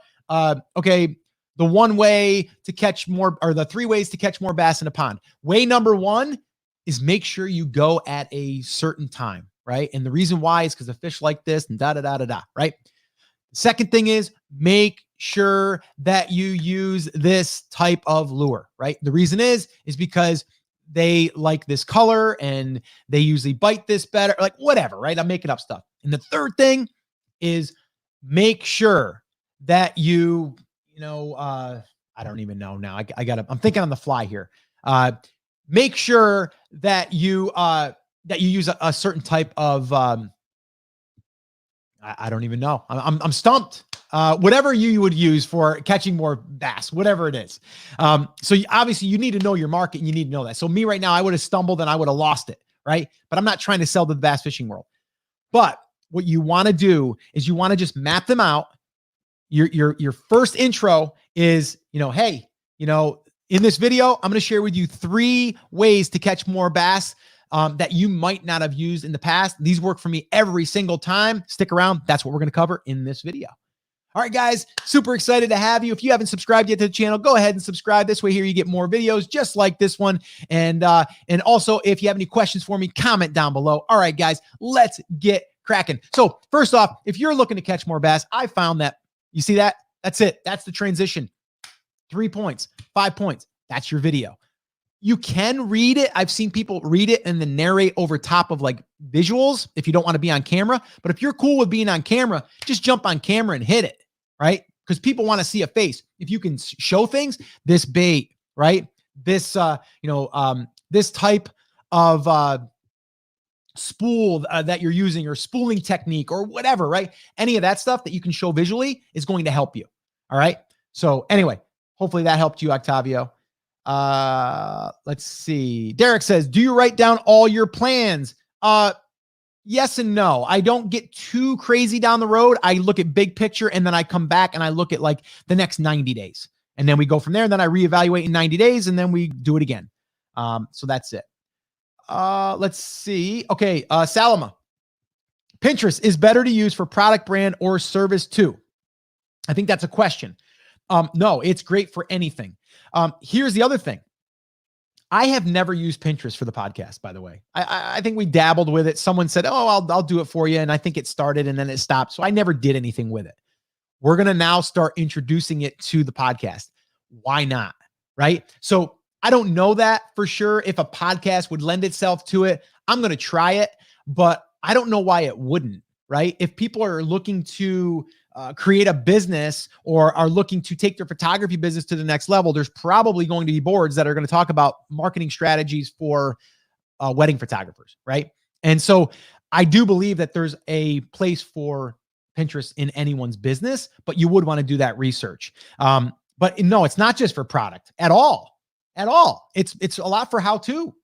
Okay, the 1 way to catch more, or the 3 ways to catch more bass in a pond. Way number 1 is make sure you go at a certain time, right? And the reason why is because the fish like this and da-da-da-da-da, right? The second thing is make sure that you use this type of lure, right? The reason is because they like this color and they usually bite this better, like whatever, right? I'm making up stuff. And the third thing is make sure that you know, I don't even know now. I'm thinking on the fly here. Make sure that you use a certain type of, I don't even know. I'm stumped. Whatever you would use for catching more bass, whatever it is. So obviously you need to know your market, and you need to know that. So me right now, I would have stumbled and I would have lost it, right? But I'm not trying to sell to the bass fishing world. But what you want to do is you want to just map them out. Your first intro is, you know, hey, you know, in this video, I'm going to share with you 3 ways to catch more bass that you might not have used in the past. These work for me every single time. Stick around. That's what we're going to cover in this video. All right, guys, super excited to have you. If you haven't subscribed yet to the channel, go ahead and subscribe. This way here you get more videos just like this one. And also, if you have any questions for me, comment down below. All right, guys, let's get cracking. So first off, if you're looking to catch more bass, I found that, you see that? That's it. That's the transition. 3 points, 5 points. That's your video. You can read it. I've seen people read it and then narrate over top of like visuals if you don't want to be on camera. But if you're cool with being on camera, just jump on camera and hit it, right? Because people want to see a face. If you can show things, this bait, right? This, this type of spool that you're using or spooling technique or whatever, right? Any of that stuff that you can show visually is going to help you. All right. So anyway, hopefully that helped you, Octavio. Let's see. Derek says, do you write down all your plans? Yes and no. I don't get too crazy down the road. I look at big picture and then I come back and I look at like the next 90 days and then we go from there. And then I reevaluate in 90 days and then we do it again. So that's it. Let's see. Okay. Salama. Pinterest is better to use for product brand or service too. I think that's a question. No, it's great for anything. Here's the other thing. I have never used Pinterest for the podcast, by the way. I think we dabbled with it. Someone said, oh, I'll do it for you. And I think it started and then it stopped. So I never did anything with it. We're going to now start introducing it to the podcast. Why not? Right? So I don't know that for sure if a podcast would lend itself to it. I'm going to try it, but I don't know why it wouldn't, right? If people are looking to create a business or are looking to take their photography business to the next level, there's probably going to be boards that are going to talk about marketing strategies for wedding photographers, right? And so I do believe that there's a place for Pinterest in anyone's business, but you would want to do that research. But no, it's not just for product at all. It's a lot for how-to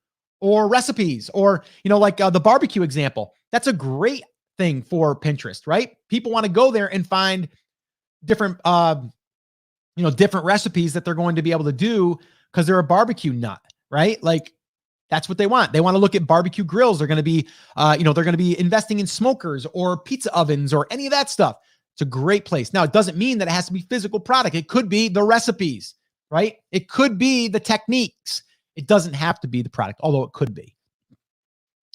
or recipes or, like the barbecue example. That's a great thing for Pinterest, right? People want to go there and find different, different recipes that they're going to be able to do because they're a barbecue nut, right? Like that's what they want. They want to look at barbecue grills. They're going to be, they're going to be investing in smokers or pizza ovens or any of that stuff. It's a great place. Now, it doesn't mean that it has to be physical product. It could be the recipes, right? It could be the techniques. It doesn't have to be the product, although it could be.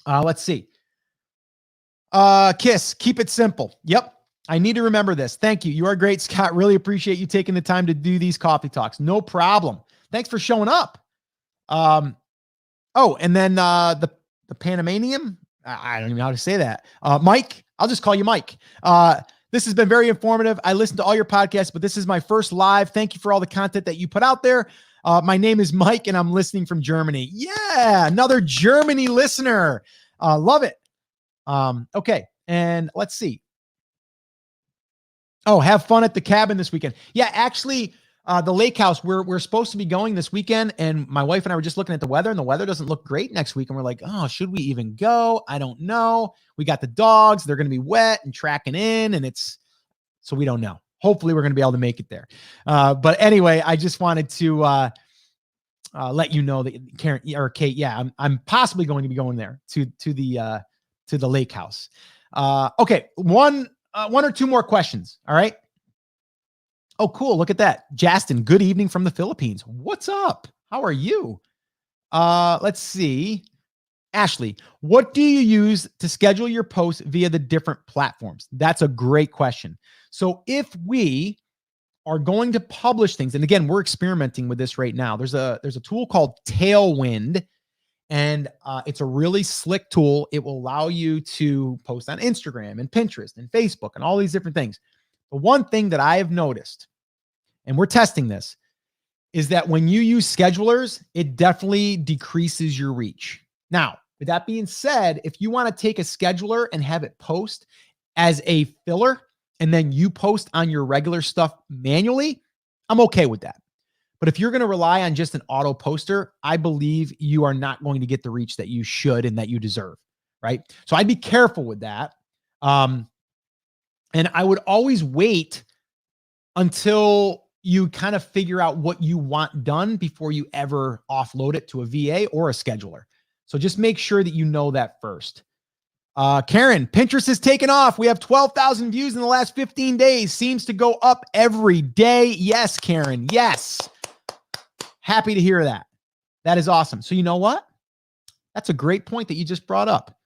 Let's see. Kiss, keep it simple. Yep. I need to remember this. Thank you. You are great, Scott. Really appreciate you taking the time to do these coffee talks. No problem. Thanks for showing up. And then, the Panamanian, I don't even know how to say that. Mike, I'll just call you Mike. This has been very informative. I listened to all your podcasts, but this is my first live. Thank you for all the content that you put out there. My name is Mike and I'm listening from Germany. Yeah. Another Germany listener. Love it. Okay. And let's see. Oh, have fun at the cabin this weekend. Yeah, actually, the lake house, we're supposed to be going this weekend. And my wife and I were just looking at the weather and the weather doesn't look great next week. And we're like, oh, should we even go? I don't know. We got the dogs. They're going to be wet and tracking in so we don't know. Hopefully we're going to be able to make it there. But anyway, I just wanted to, let you know that Karen or Kate, yeah, I'm possibly going to be going there to the lake house. Okay. One or two more questions. All right. Oh, cool. Look at that. Justin, good evening from the Philippines. What's up? How are you? Let's see. Ashley, what do you use to schedule your posts via the different platforms? That's a great question. So if we are going to publish things, and again, we're experimenting with this right now. There's a tool called Tailwind. And it's a really slick tool. It will allow you to post on Instagram and Pinterest and Facebook and all these different things. The one thing that I have noticed, and we're testing this, is that when you use schedulers, it definitely decreases your reach. Now, with that being said, if you want to take a scheduler and have it post as a filler, and then you post on your regular stuff manually, I'm okay with that. But if you're going to rely on just an auto poster, I believe you are not going to get the reach that you should and that you deserve, right? So I'd be careful with that. And I would always wait until you kind of figure out what you want done before you ever offload it to a VA or a scheduler. So just make sure that you know that first. Karen, Pinterest is taken off. We have 12,000 views in the last 15 days. Seems to go up every day. Yes, Karen. Yes. Happy to hear that. That is awesome. So you know what? That's a great point that you just brought up.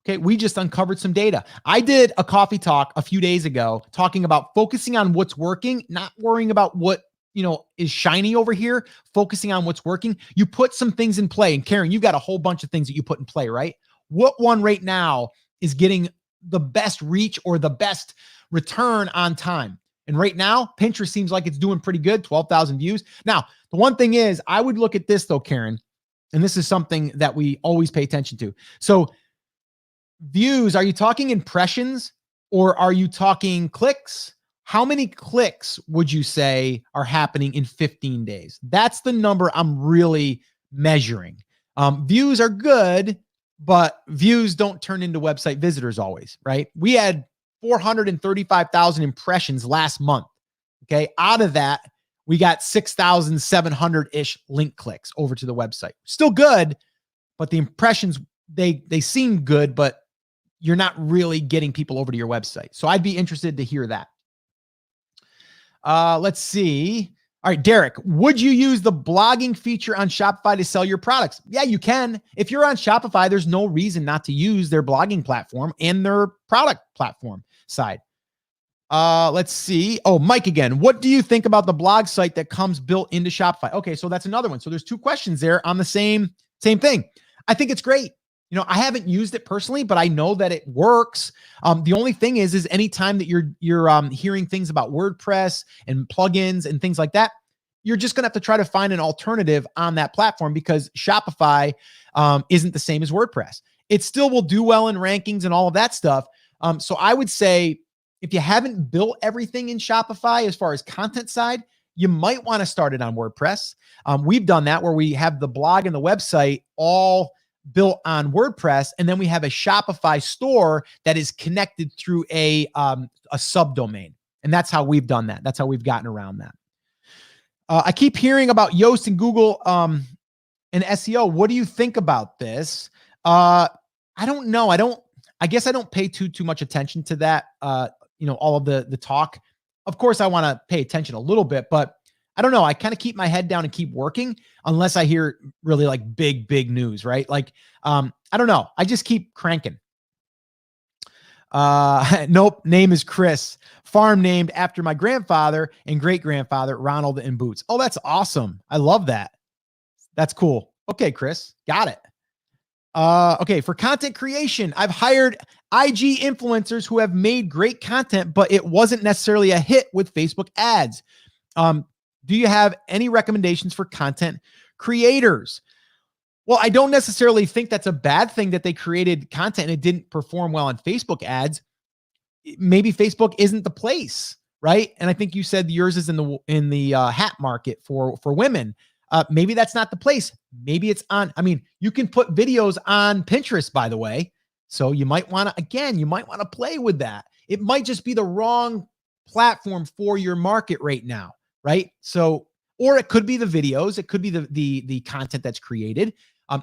Okay, we just uncovered some data. I did a coffee talk a few days ago talking about focusing on what's working, not worrying about what, is shiny over here, focusing on what's working. You put some things in play. And Karen, you've got a whole bunch of things that you put in play, right? What one right now is getting the best reach or the best return on time? And right now, Pinterest seems like it's doing pretty good, 12,000 views. Now, the one thing is, I would look at this though, Karen, and this is something that we always pay attention to. So views, are you talking impressions or are you talking clicks? How many clicks would you say are happening in 15 days? That's the number I'm really measuring. Views are good, but views don't turn into website visitors always, right? We had 435,000 impressions last month. Okay. Out of that, we got 6,700-ish link clicks over to the website. Still good, but the impressions, they seem good, but you're not really getting people over to your website. So I'd be interested to hear that. Let's see. All right, Derek, would you use the blogging feature on Shopify to sell your products? Yeah, you can. If you're on Shopify, there's no reason not to use their blogging platform and their product platform side. Let's see. Oh, Mike again. What do you think about the blog site that comes built into Shopify? Okay, so that's another one. So there's two questions there on the same thing. I think it's great. I haven't used it personally, but I know that it works. The only thing is anytime that you're hearing things about WordPress and plugins and things like that, you're just going to have to try to find an alternative on that platform because Shopify isn't the same as WordPress. It still will do well in rankings and all of that stuff. So I would say if you haven't built everything in Shopify as far as content side, you might want to start it on WordPress. We've done that where we have the blog and the website all built on WordPress, and then we have a Shopify store that is connected through a subdomain. And that's how we've done that. That's how we've gotten around that. I keep hearing about Yoast and Google and SEO. What do you think about this? I don't know. I guess I don't pay too much attention to that. All of the talk. Of course, I want to pay attention a little bit, but I don't know. I kind of keep my head down and keep working unless I hear really like big news, right? Like, I don't know. I just keep cranking. Nope. Name is Chris. Farm named after my grandfather and great-grandfather, Ronald and Boots. Oh, that's awesome. I love that. That's cool. Okay, Chris. Got it. Okay. For content creation, I've hired IG influencers who have made great content, but it wasn't necessarily a hit with Facebook ads. Do you have any recommendations for content creators? Well, I don't necessarily think that's a bad thing that they created content and it didn't perform well on Facebook ads. Maybe Facebook isn't the place, right? And I think you said yours is in the hat market for women. Maybe that's not the place. Maybe it's on. I mean, you can put videos on Pinterest, by the way. So you might want to play with that. It might just be the wrong platform for your market right now. Right. So, or it could be the videos. It could be the content that's created.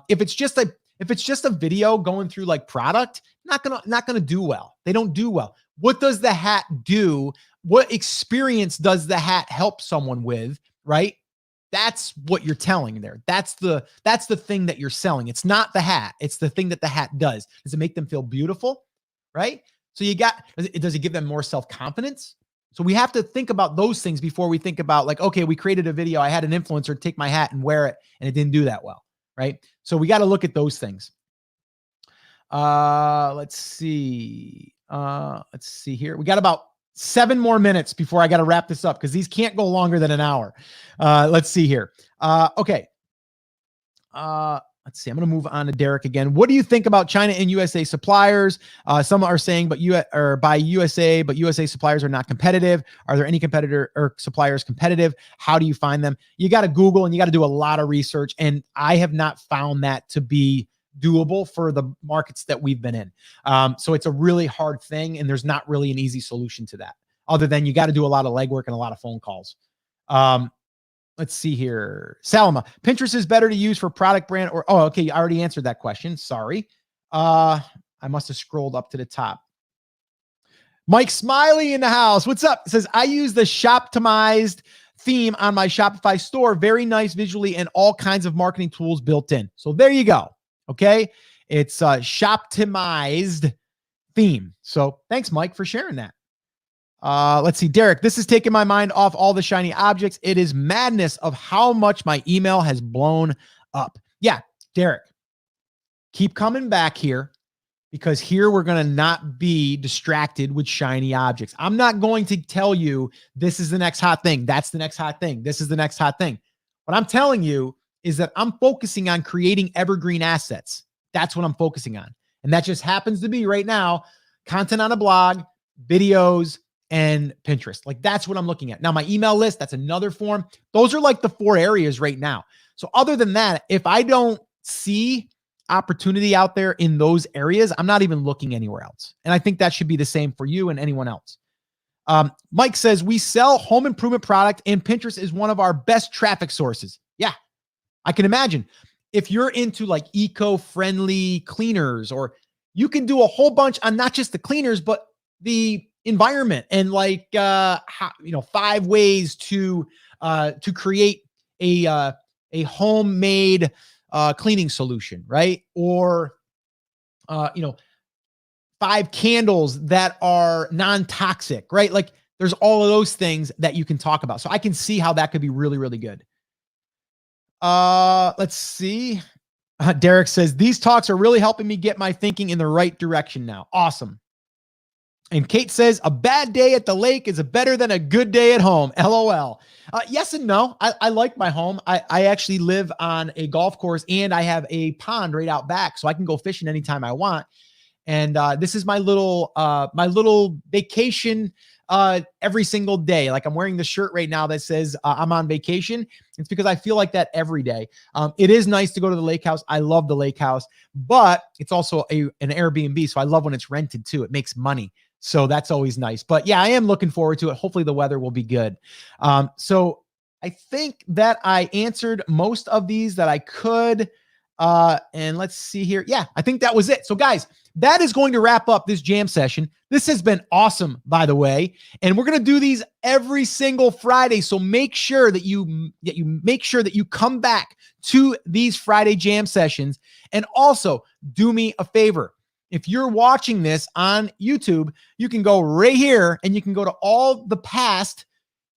If it's just a video going through like product, not gonna do well. They don't do well. What does the hat do? What experience does the hat help someone with? Right. That's what you're telling there. That's the thing that you're selling. It's not the hat. It's the thing that the hat does. Does it make them feel beautiful? Right. So does it give them more self-confidence? So we have to think about those things before we think about like, okay, we created a video. I had an influencer take my hat and wear it and it didn't do that well. Right. So we got to look at those things. Let's see. Here. We got about 7 more minutes before I got to wrap this up because these can't go longer than an hour. Let's see here. Okay. Let's see. I'm going to move on to Derek again. What do you think about China and USA suppliers? Some are saying, buy USA, but USA suppliers are not competitive. Are there any competitor or suppliers competitive? How do you find them? You got to Google and you got to do a lot of research. And I have not found that to be doable for the markets that we've been in. So it's a really hard thing. And there's not really an easy solution to that other than you got to do a lot of legwork and a lot of phone calls. Let's see here. Salma, Pinterest is better to use for product brand or, oh, okay. I already answered that question. Sorry. I must have scrolled up to the top. Mike Smiley in the house. What's up? It says, I use the Shoptimized theme on my Shopify store. Very nice visually and all kinds of marketing tools built in. So there you go. Okay. It's a Shoptimized theme. So thanks, Mike, for sharing that. Let's see. Derek, this is taking my mind off all the shiny objects. It is madness of how much my email has blown up. Yeah, Derek, keep coming back here, because here we're going to not be distracted with shiny objects. I'm not going to tell you this is the next hot thing. That's the next hot thing. This is the next hot thing. What I'm telling you is that I'm focusing on creating evergreen assets. That's what I'm focusing on. And that just happens to be right now, content on a blog, videos, and Pinterest. Like that's what I'm looking at. Now my email list, that's another form. Those are like the 4 areas right now. So other than that, if I don't see opportunity out there in those areas, I'm not even looking anywhere else. And I think that should be the same for you and anyone else. Mike says, we sell home improvement product and Pinterest is one of our best traffic sources. Yeah, I can imagine. If you're into like eco-friendly cleaners, or you can do a whole bunch on not just the cleaners, but the environment and like, 5 ways to create a homemade cleaning solution, right? Or, 5 candles that are non-toxic, right? Like there's all of those things that you can talk about. So I can see how that could be really, really good. Let's see. Derek says, these talks are really helping me get my thinking in the right direction now. Awesome. And Kate says, a bad day at the lake is better than a good day at home. LOL. Yes and no. I like my home. I actually live on a golf course and I have a pond right out back, so I can go fishing anytime I want. And this is my little vacation every single day. Like I'm wearing the shirt right now that says I'm on vacation. It's because I feel like that every day. It is nice to go to the lake house. I love the lake house, but it's also an Airbnb. So I love when it's rented too. It makes money. So that's always nice. But yeah, I am looking forward to it. Hopefully the weather will be good. So I think that I answered most of these that I could. And let's see here. Yeah, I think that was it. So guys, that is going to wrap up this jam session. This has been awesome, by the way. And we're going to do these every single Friday. So make sure that you come back to these Friday jam sessions. And also do me a favor. If you're watching this on YouTube, you can go right here and you can go to all the past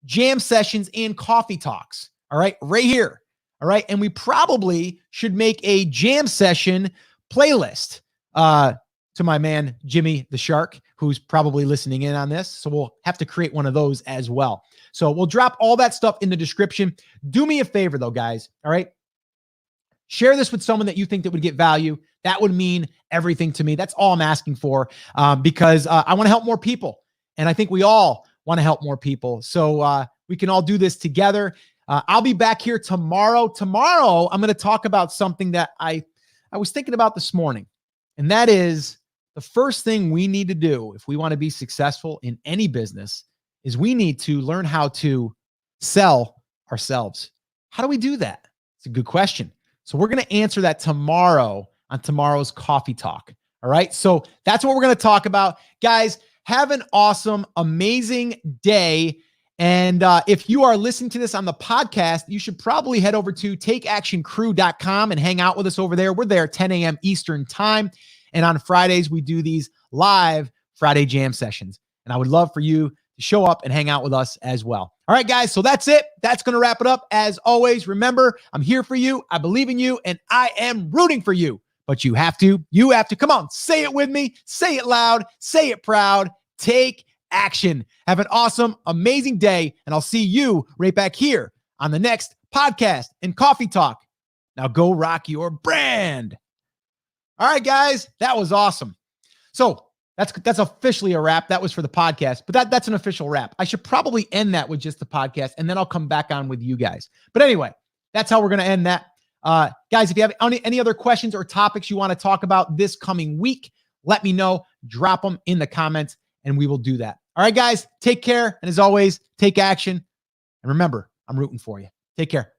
jam sessions and coffee talks. All right, right here. All right. And we probably should make a jam session playlist to my man, Jimmy the Shark, who's probably listening in on this. So we'll have to create one of those as well. So we'll drop all that stuff in the description. Do me a favor though, guys. All right. Share this with someone that you think that would get value. That would mean everything to me. That's all I'm asking for, because I want to help more people. And I think we all want to help more people. So we can all do this together. I'll be back here tomorrow. Tomorrow, I'm going to talk about something that I was thinking about this morning. And that is the first thing we need to do if we want to be successful in any business is we need to learn how to sell ourselves. How do we do that? It's a good question. So we're going to answer that tomorrow on tomorrow's coffee talk. All right. So that's what we're going to talk about. Guys, have an awesome, amazing day. And if you are listening to this on the podcast, you should probably head over to takeactioncrew.com and hang out with us over there. We're there 10 a.m. Eastern time. And on Fridays, we do these live Friday jam sessions. And I would love for you to show up and hang out with us as well. All right, guys. So that's it. That's going to wrap it up. As always, remember, I'm here for you. I believe in you and I am rooting for you. But you have to, come on, say it with me, say it loud, say it proud, take action. Have an awesome, amazing day. And I'll see you right back here on the next podcast and coffee talk. Now go rock your brand. All right, guys, that was awesome. So that's officially a wrap. That was for the podcast, but that's an official wrap. I should probably end that with just the podcast and then I'll come back on with you guys. But anyway, that's how we're going to end that. Guys, if you have any other questions or topics you want to talk about this coming week, let me know. Drop them in the comments and we will do that. All right, guys, take care. And as always, take action. And remember, I'm rooting for you. Take care.